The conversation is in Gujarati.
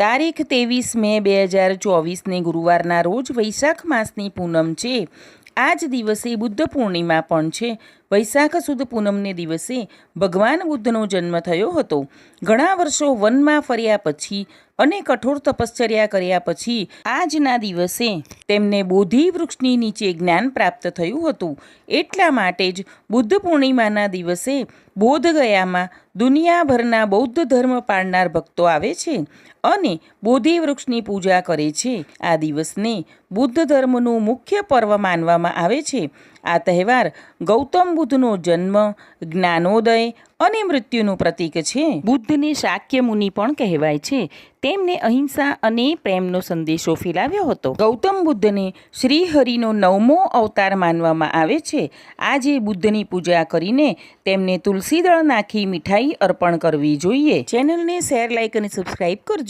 તારીખ 23 મે 2024ને ગુરુવારના રોજ વૈશાખ માસની પૂનમ છે। આ જ દિવસે બુદ્ધ પૂર્ણિમા પણ છે। વૈશાખ સુદ પૂનમને દિવસે ભગવાન બુદ્ધનો જન્મ થયો હતો। ઘણા વર્ષો વનમાં ફર્યા પછી અને કઠોર તપશ્ચર્યા કર્યા પછી આજના દિવસે તેમને બોધિ વૃક્ષની નીચે જ્ઞાન પ્રાપ્ત થયું હતું। એટલા માટે જ બુદ્ધ પૂર્ણિમાના દિવસે બોધગયામાં દુનિયાભરના બૌદ્ધ ધર્મ પાળનાર ભક્તો આવે છે અને બોધિ વૃક્ષની પૂજા કરે છે। આ દિવસને બુદ્ધ ધર્મનું મુખ્ય પર્વ માનવામાં આવે છે। આ તહેવાર ગૌતમ બુદ્ધનો જન્મ, જ્ઞાનોદય અને મૃત્યુનું પ્રતીક છે। બુદ્ધને શાક્ય મુનિ પણ કહેવાય છે। તેમને અહિંસા અને પ્રેમનો સંદેશો ફેલાવ્યો હતો। ગૌતમ બુદ્ધને શ્રી હરિનો 9મો અવતાર માનવામાં આવે છે। આજે બુદ્ધની પૂજા કરીને તેમને તુલસી દળ નાખી મીઠાઈ અર્પણ કરવી જોઈએ। ચેનલને શેર, લાઇક અને સબસ્ક્રાઈબ કરજો।